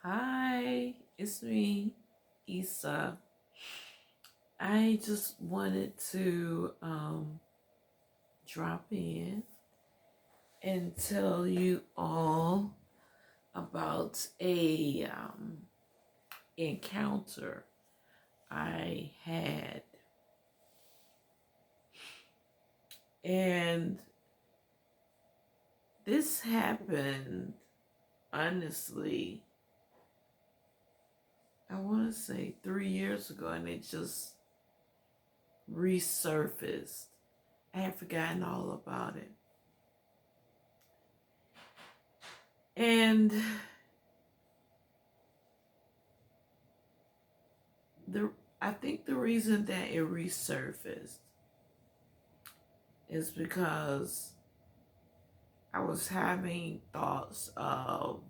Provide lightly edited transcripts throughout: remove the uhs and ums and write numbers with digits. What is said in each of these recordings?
Hi, it's me, Issa. I just wanted to drop in and tell you all about a encounter I had, and this happened honestly. I want to say 3 years ago, and it just resurfaced. I had forgotten all about it. And the I think the reason that it resurfaced is because I was having thoughts of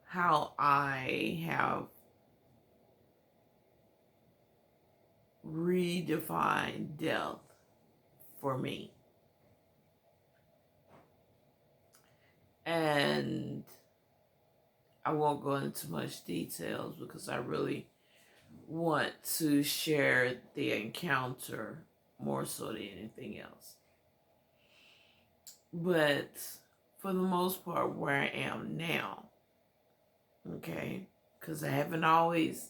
how I have redefined death for me. And I won't go into much details because I really want to share the encounter more so than anything else. But for the most part, where I am now, okay, because I haven't always,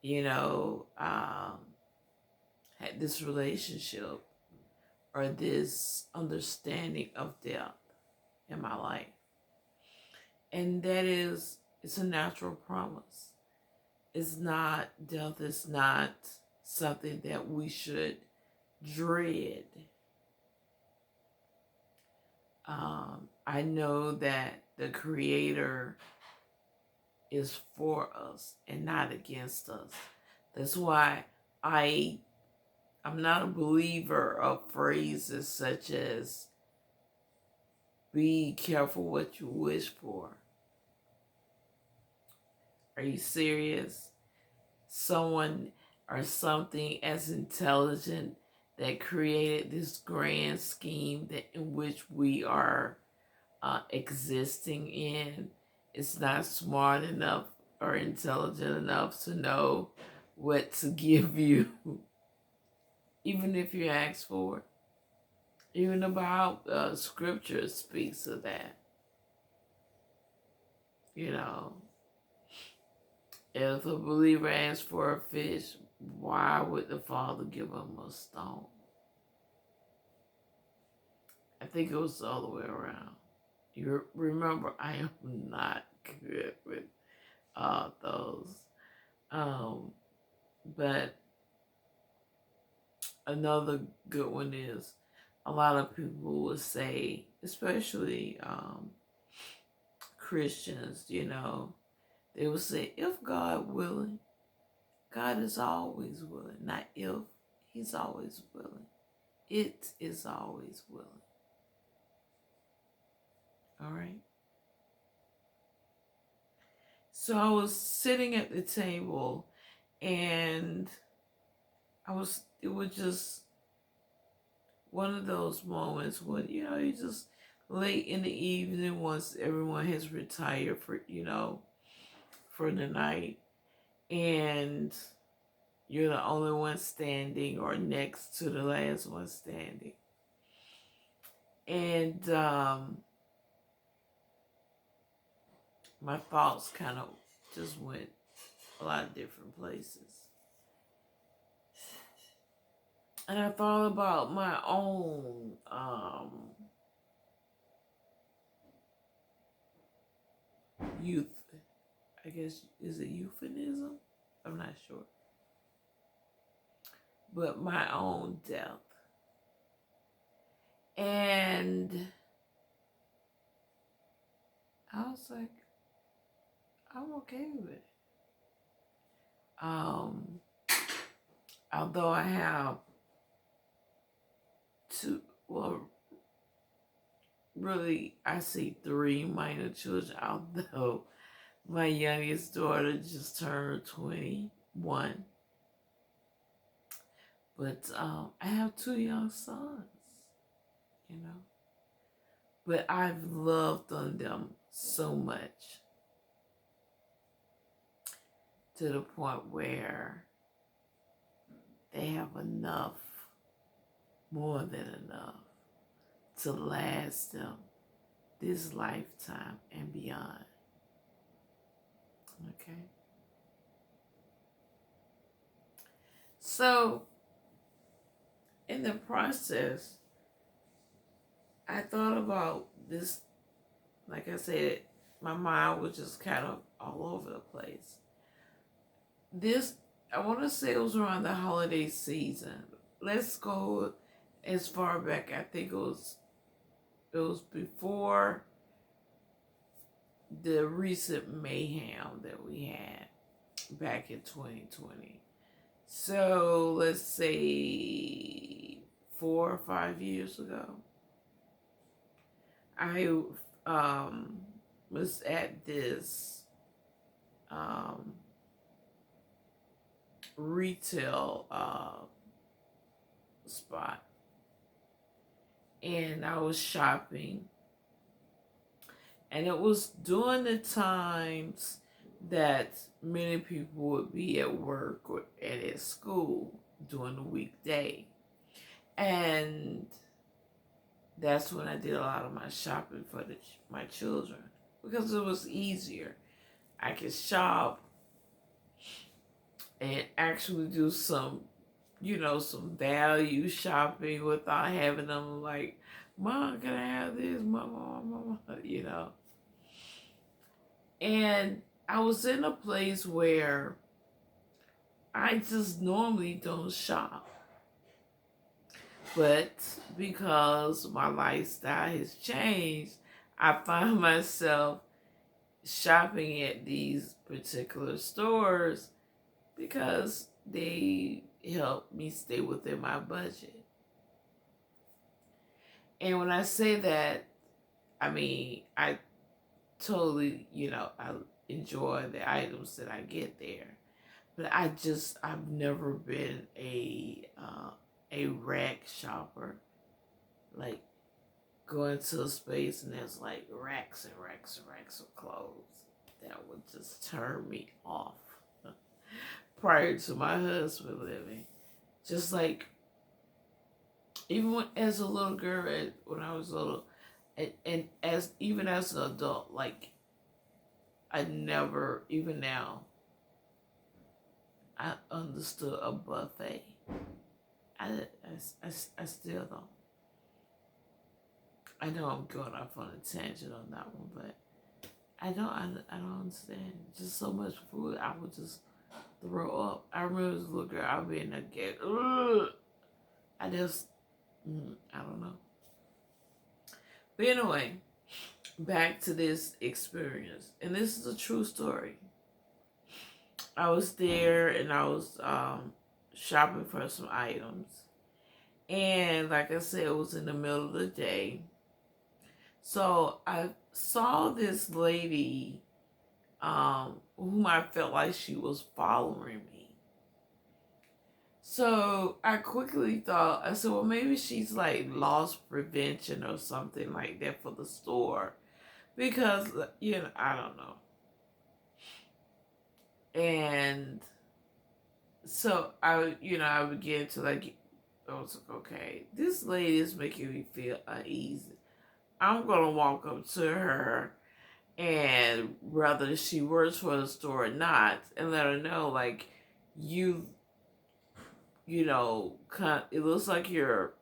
you know, had this relationship or this understanding of death in my life. And that is, it's a natural promise. It's not, death is not something that we should dread. I know that the Creator is for us and not against us. That's why I'm not a believer of phrases such as be careful what you wish for. Are you serious? Someone or something as intelligent that created this grand scheme that in which we are existing in is not smart enough or intelligent enough to know what to give you, even if you ask for it. Even about scripture speaks of that. You know, if a believer asks for a fish, why would the Father give him a stone? I think it was the other way around. You remember, I am not good with those. But another good one is a lot of people will say, especially Christians, they will say, if God willing, God is always willing. Not if, He's always willing. It is always willing. All right? So I was sitting at the table and it was just one of those moments when, you just late in the evening once everyone has retired for the night, and you're the only one standing or next to the last one standing. And my thoughts kind of just went a lot of different places. And I thought about my own youth. I guess, is it euphemism? I'm not sure. But my own death. And I was like, I'm okay with it. Although I have really, I see 3 minor children, although my youngest daughter just turned 21. But I have 2 young sons, But I've loved on them so much to the point where they have enough, more than enough, to last them this lifetime and beyond. Okay? So, in the process, I thought about this. Like I said, my mind was just kind of all over the place. This, I want to say it was around the holiday season. Let's go as far back. I think it was before the recent mayhem that we had back in 2020. So let's say 4 or 5 years ago, I was at this retail spot, and I was shopping, and it was during the times that many people would be at work or at school during the weekday. And that's when I did a lot of my shopping for my children, because it was easier. I could shop and actually do some, some value shopping without having them like, Mom, can I have this? Mama, And I was in a place where I just normally don't shop. But because my lifestyle has changed, I find myself shopping at these particular stores because they help me stay within my budget. And when I say that, I mean, I totally, I enjoy the items that I get there. But I've never been a rack shopper. Like, going to a space and there's like racks and racks and racks of clothes. That would just turn me off. Prior to my husband living. Just like, even as a little girl, when I was little, and even as an adult, like, I never, even now, I understood a buffet. I still don't. I know I'm going off on a tangent on that one, but I don't understand. Just so much food, I would just throw up. I remember as a little girl, I'd be in that gate. I don't know. But anyway, back to this experience. And this is a true story. I was there and I was shopping for some items. And like I said, it was in the middle of the day. So I saw this lady whom I felt like she was following me. So I quickly thought, I said, well, maybe she's like loss prevention or something like that for the store. Because, I don't know. And so I began to like, I was like, okay, this lady is making me feel uneasy. I'm going to walk up to her, and whether she works for the store or not, and let her know, like, it looks like you're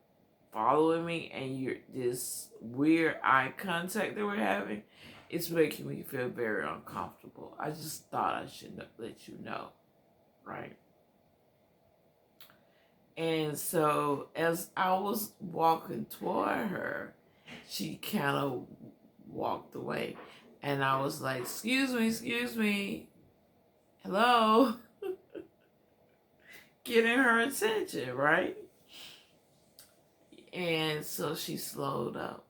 following me, and this weird eye contact that we're having, it's making me feel very uncomfortable. I just thought I should let you know, right? And so as I was walking toward her, she kind of walked away. And I was like, excuse me, hello? Getting her attention, right? And so she slowed up.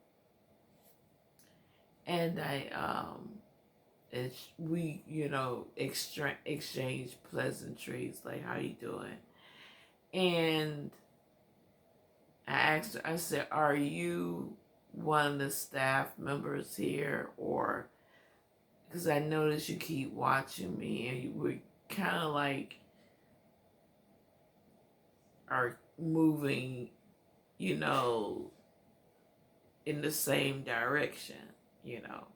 And we, exchanged pleasantries, like, how you doing? And I asked her, I said, are you one of the staff members here, or because I noticed you keep watching me and you were kind of like are moving, you know, in the same direction, you know.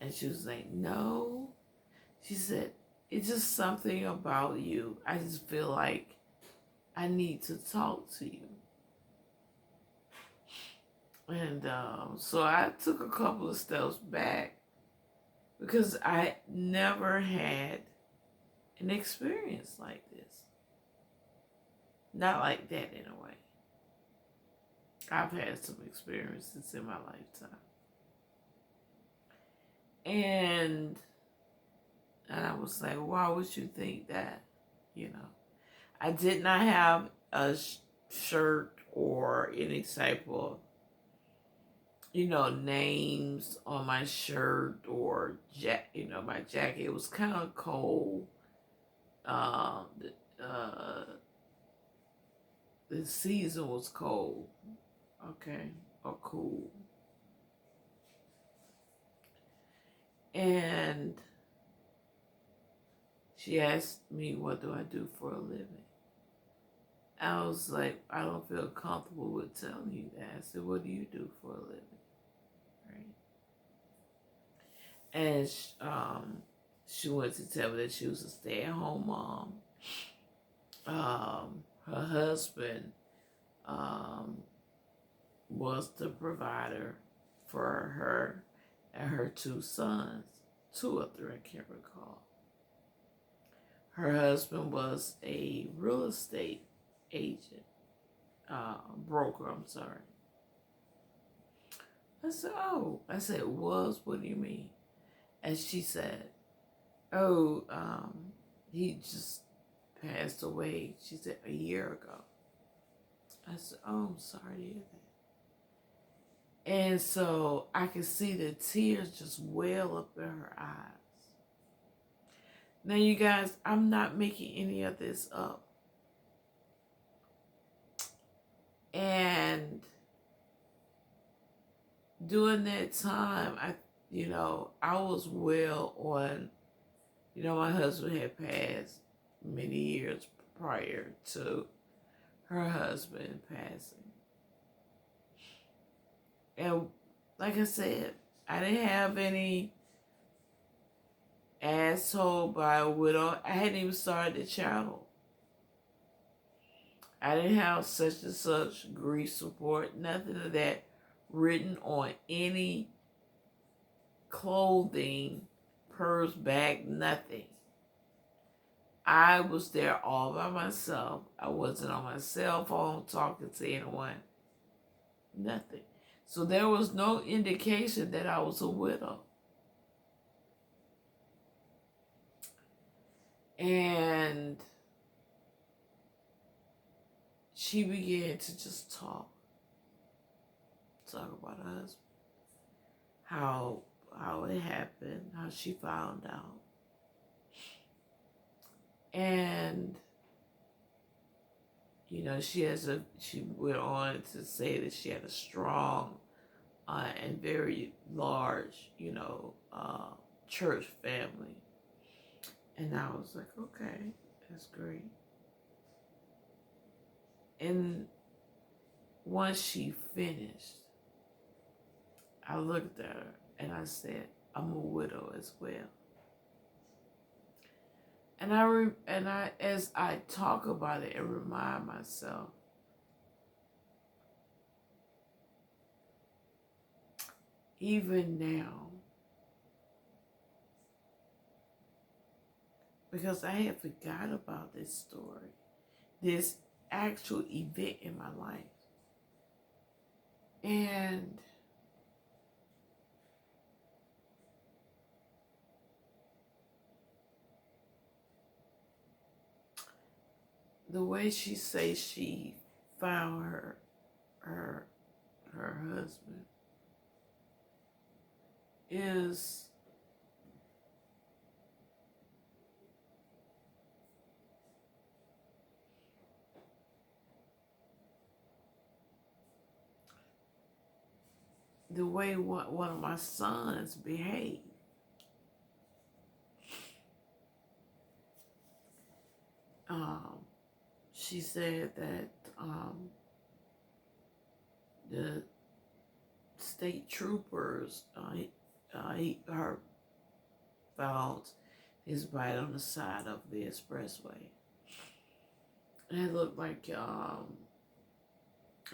And she was like, no. She said, it's just something about you. I just feel like I need to talk to you. And so I took a couple of steps back because I never had an experience like this. Not like that in a way. I've had some experiences in my lifetime. And I was like, why would you think that? You know, I did not have a shirt or any type of, you know, names on my shirt or my jacket. It was kind of cold. Uh, the, uh, the season was cold, okay, or cool. And she asked me, what do I do for a living? I was like, I don't feel comfortable with telling you that. I said, what do you do for a living? Right? And she wanted to tell me that she was a stay-at-home mom. Her husband was the provider for her and her two sons, 2 or 3, I can't recall. Her husband was a real estate agent, broker, I'm sorry. I said, oh. I said, was? What do you mean? And she said, oh, he just passed away, she said, a year ago. I said, oh, I'm sorry to hear that. And so I could see the tears just well up in her eyes. Now, you guys, I'm not making any of this up. And during that time, I was well on, my husband had passed many years prior to her husband passing. And like I said, I didn't have any asshole by a widow. I hadn't even started the channel. I didn't have such and such grief support, nothing of that written on any clothing, purse, bag, nothing. I was there all by myself. I wasn't on my cell phone talking to anyone. Nothing. So there was no indication that I was a widow. And she began to just talk about her husband, how it happened, how she found out. And she went on to say that she had a strong and very large, church family. And I was like, okay, that's great. And once she finished, I looked at her and I said, I'm a widow as well. And I as I talk about it and remind myself, even now, because I had forgot about this story, this actual event in my life. And the way she says she found her husband is the way one of my sons behaved. Um, she said that the state troopers, her found his bite on the side of the expressway. And it looked like it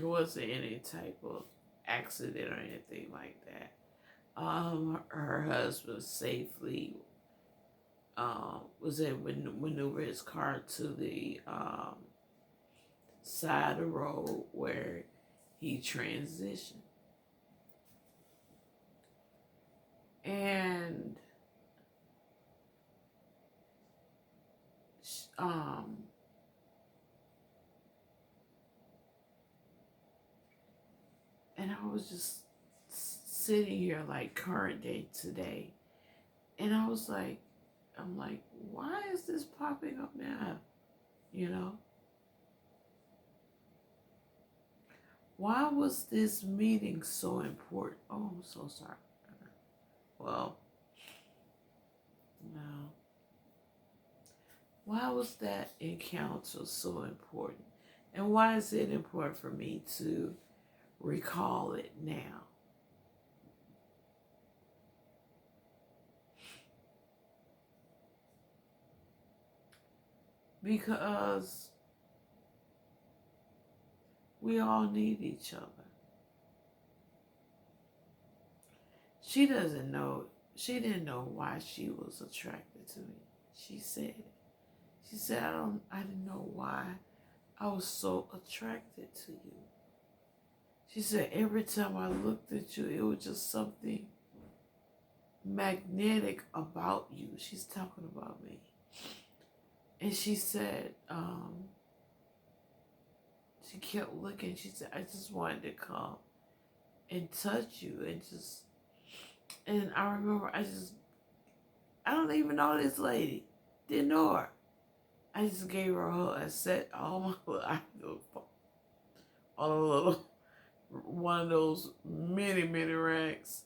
wasn't any type of accident or anything like that. Her husband safely was able to maneuver his car to the side of the road where he transitioned. And and I was just sitting here like current day today, and I'm like, why is this popping up now? You know, why was this meeting so important? Oh, I'm so sorry. Well, no. Why was that encounter so important? And why is it important for me to recall it now? Because we all need each other. She doesn't know, she didn't know why she was attracted to me. She said it. She said, I didn't know why I was so attracted to you. She said, every time I looked at you, it was just something magnetic about you. She's talking about me. And she said, she kept looking. She said, I just wanted to come and touch you and I remember I don't even know this lady. Didn't know her. I just gave her a hug. I sat all my on a little, one of those mini racks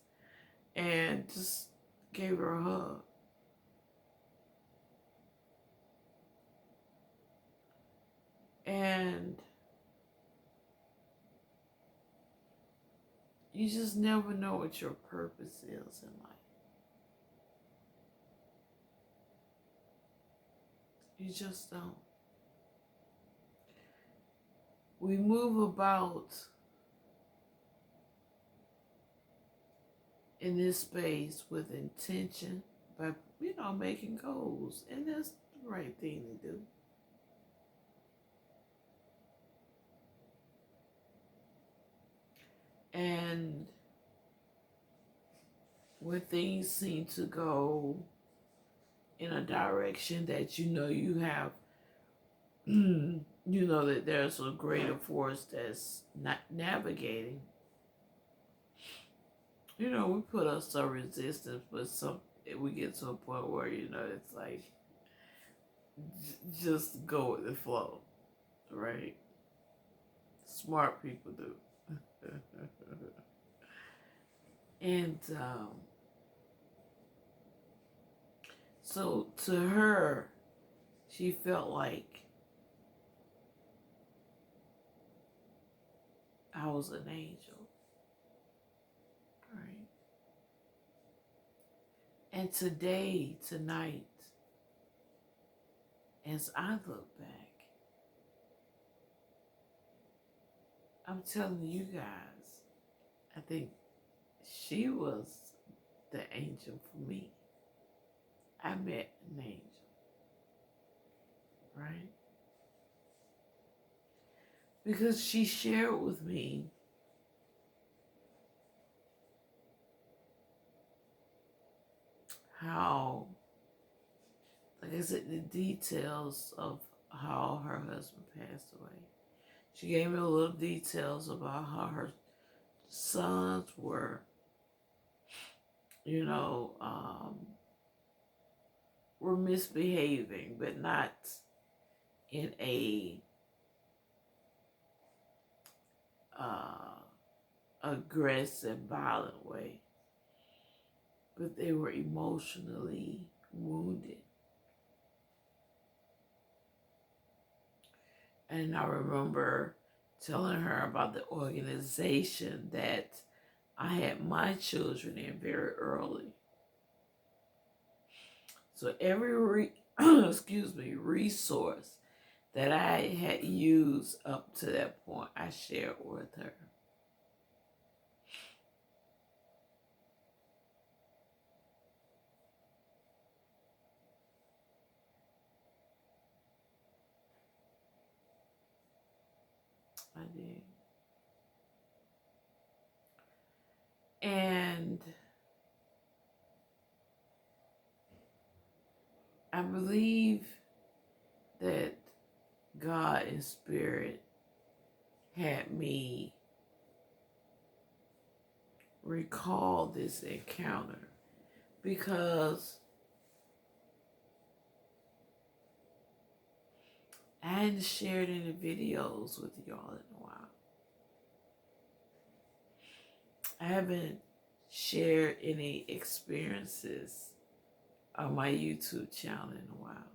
and just gave her a hug. And you just never know what your purpose is in life. You just don't. We move about in this space with intention by, making goals. And that's the right thing to do. And when things seem to go in a direction that you have, that there's a greater force that's not navigating, we put up some resistance, but we get to a point where, it's like, just go with the flow, right? Smart people do. And so to her, she felt like I was an angel, right? And tonight, as I look back, I'm telling you guys, I think she was the angel for me. I met an angel, right? Because she shared with me how, like I said, the details of how her husband passed away. She gave me a little details about how her sons were, were misbehaving, but not in a aggressive, violent way, but they were emotionally wounded. And I remember telling her about the organization that I had my children in very early. So every resource that I had used up to that point, I shared with her. I did. And I believe that God in spirit had me recall this encounter because I hadn't shared any videos with y'all in a while. I haven't shared any experiences on my YouTube channel in a while.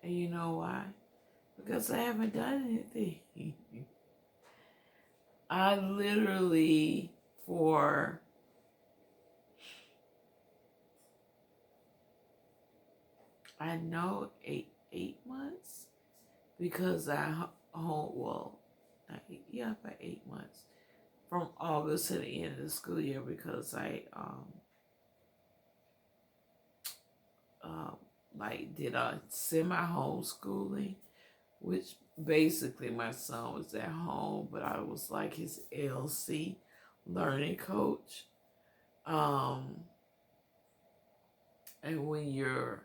And you know why? Because I haven't done anything. I literally, for I know eight months, because about 8 months from August to the end of the school year, because I did a semi homeschooling, which basically my son was at home, but I was like his LC learning coach. And when you're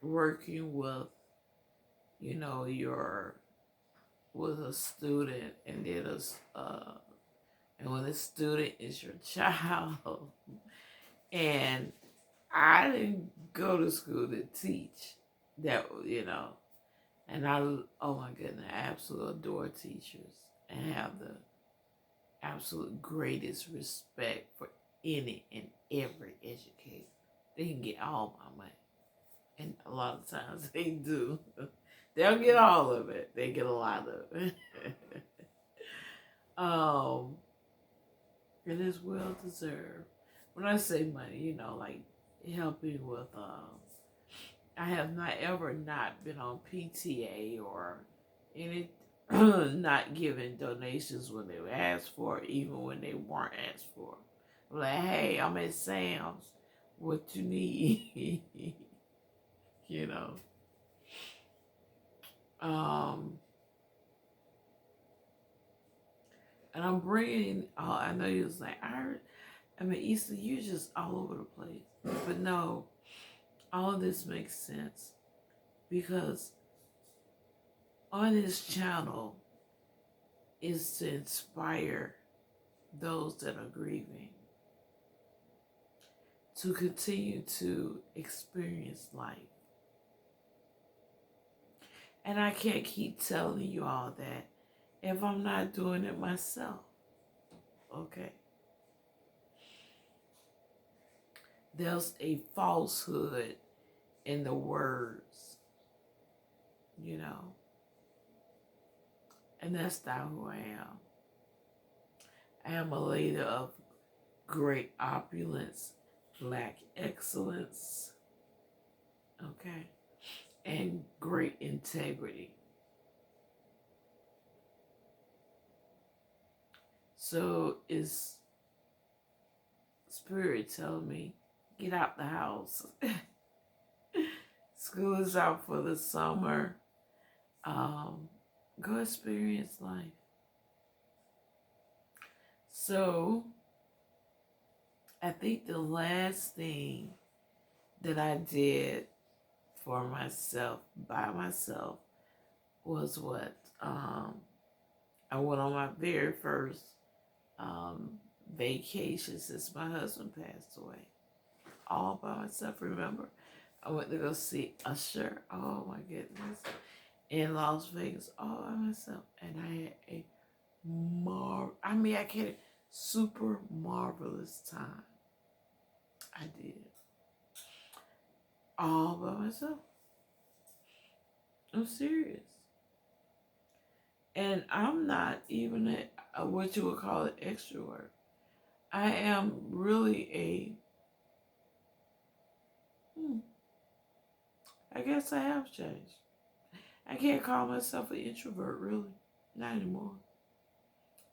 working with, your with a student, and then and when the student is your child, and I didn't go to school to teach that, and oh my goodness, I absolutely adore teachers and have the absolute greatest respect for any and every educator. They can get all my money. And a lot of times they do. They don't get all of it. They get a lot of it. It is well deserved. When I say money, like helping with, I have not ever not been on PTA or any, not giving donations when they were asked for, even when they weren't asked for. Like, hey, I'm at Sam's. What you need? you know. And I'm bringing, I know you was like, Easter, you're just all over the place. But no, all of this makes sense because on this channel is to inspire those that are grieving to continue to experience life. And I can't keep telling you all that if I'm not doing it myself. Okay? There's a falsehood in the words, and that's not who I am. I am a lady of great opulence, black excellence, okay, and great integrity. So is Spirit telling me, get out the house. School is out for the summer. Go experience life. So I think the last thing that I did for myself, by myself, was what? I went on my very first vacation since my husband passed away. all by myself. Remember, I went to go see Usher. Oh my goodness. In Las Vegas, all by myself. And I had a I can't, super marvelous time. I did. All by myself. I'm serious. And I'm not even what you would call an extrovert. I am really I guess I have changed. I can't call myself an introvert, really. Not anymore.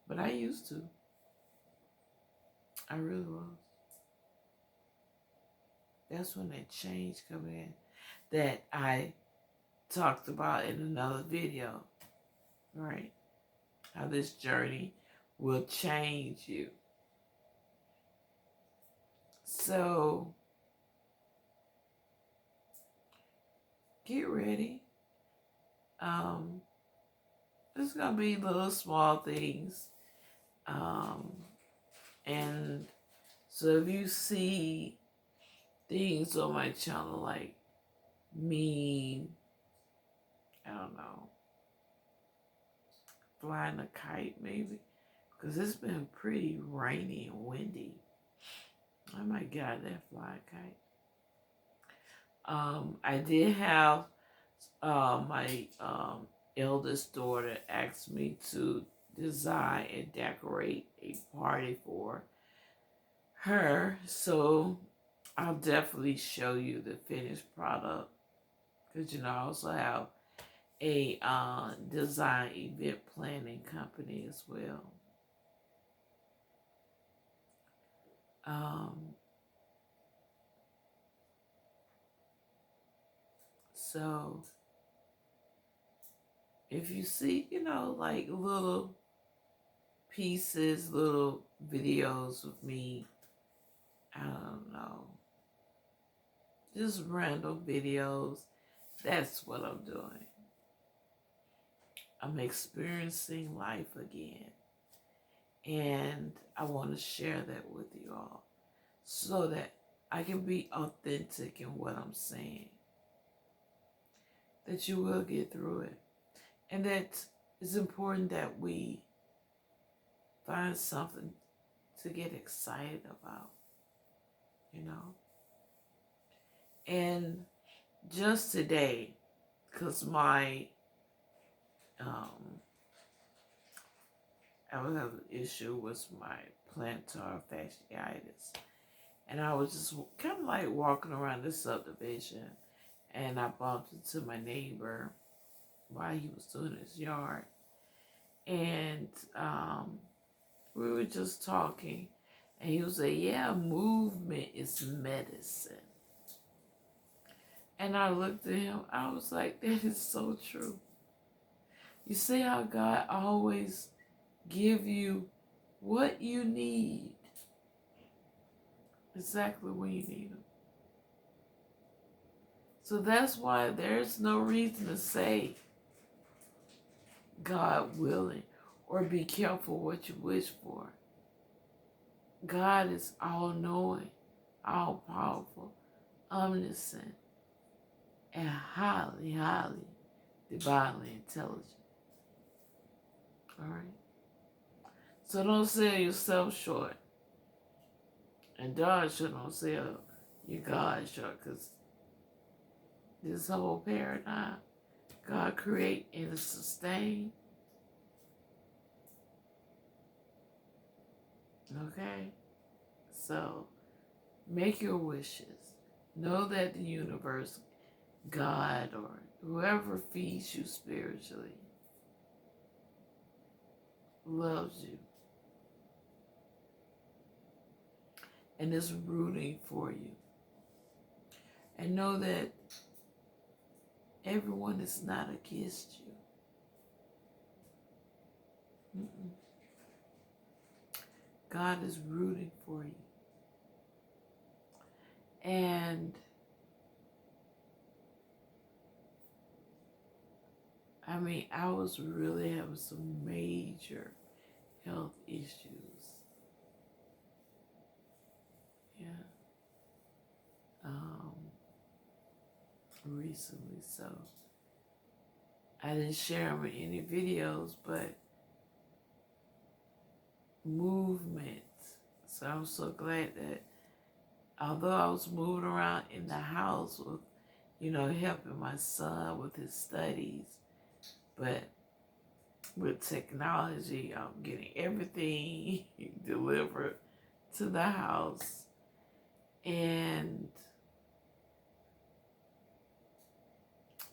But I used to. I really was. That's when that change come in that I talked about in another video, right? How this journey will change you. So get ready. It's gonna be little small things. And so if you see things on my channel like me, I don't know, flying a kite maybe, because it's been pretty rainy and windy. I might get out there fly a kite. I did have my eldest daughter asked me to design and decorate a party for her, so I'll definitely show you the finished product, because I also have a design event planning company as well. So if you see, like little pieces, little videos of me, I don't know, just random videos, that's what I'm doing. I'm experiencing life again. And I want to share that with you all so that I can be authentic in what I'm saying. That you will get through it. And that it's important that we find something to get excited about, And just today, because I would have an issue with my plantar fasciitis. And I was just kind of like walking around this subdivision, and I bumped into my neighbor while he was doing his yard. And we were just talking, and he was like, yeah, movement is medicine. And I looked at him, I was like, that is so true. You see how God always give you what you need, exactly when you need them. So that's why there's no reason to say, God willing, or be careful what you wish for. God is all-knowing, all-powerful, omniscient, and highly, highly, divinely intelligent. All right? So don't sell yourself short. And God sure don't sell your God short, because this whole paradigm, God create and sustain. Okay? So make your wishes. Know that the universe, God, or whoever feeds you spiritually loves you and is rooting for you. And know that everyone is not against you. God is rooting for you. And I was really having some major health issues. Yeah. recently, so I didn't share them in any videos, but movement. So I'm so glad that although I was moving around in the house with, helping my son with his studies, but with technology, I'm getting everything delivered to the house. And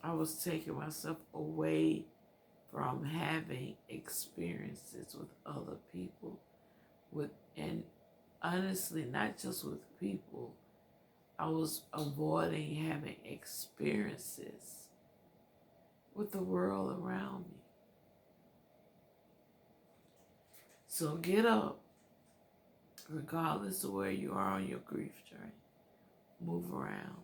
I was taking myself away from having experiences with other people, and honestly, not just with people. I was avoiding having experiences with the world around me. So get up, regardless of where you are on your grief journey. Move around.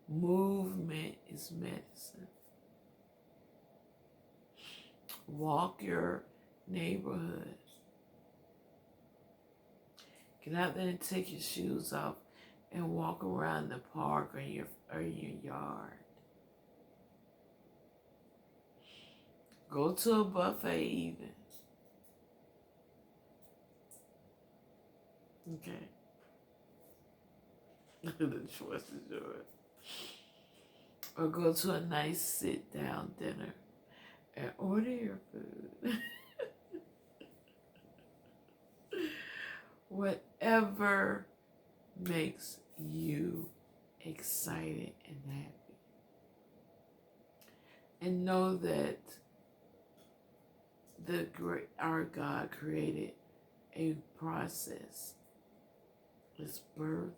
Movement is medicine. Walk your neighborhood. Get out there and take your shoes off and walk around the park or your yard. Go to a buffet even. Okay. The choice is yours. Or go to a nice sit-down dinner and order your food. Whatever makes you excited and happy. And know that our God created a process. It's birth,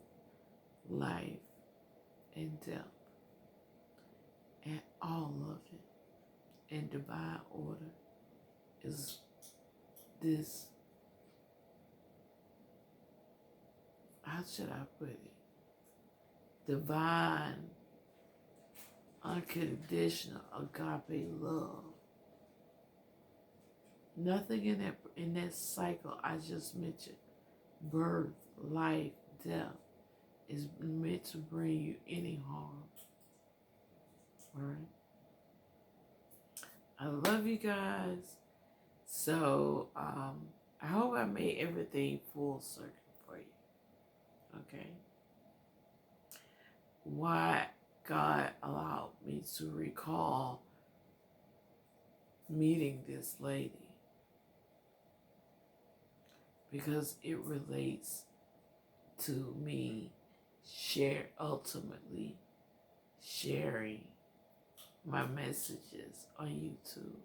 life, and death. And all of it in divine order is this, how should I put it? Divine, unconditional, agape love. Nothing in that cycle I just mentioned, birth, life, death, is meant to bring you any harm. All right? I love you guys. So I hope I made everything full circle for you. Okay? Why God allowed me to recall meeting this lady, because it relates to me ultimately sharing my messages on YouTube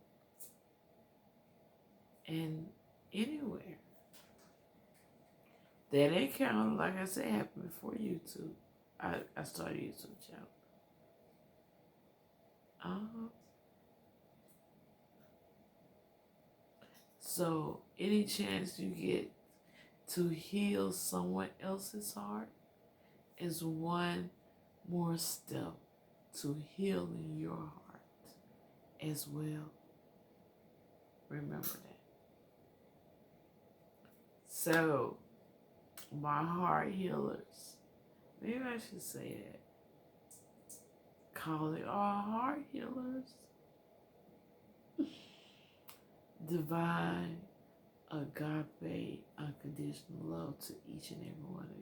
and anywhere. That encounter, like I said, happened before YouTube. I started a YouTube channel. So any chance you get to heal someone else's heart is one more step to healing your heart as well. Remember that. So, my heart healers, maybe I should say that. Call it our heart healers. Divine, agape, unconditional love to each and every one of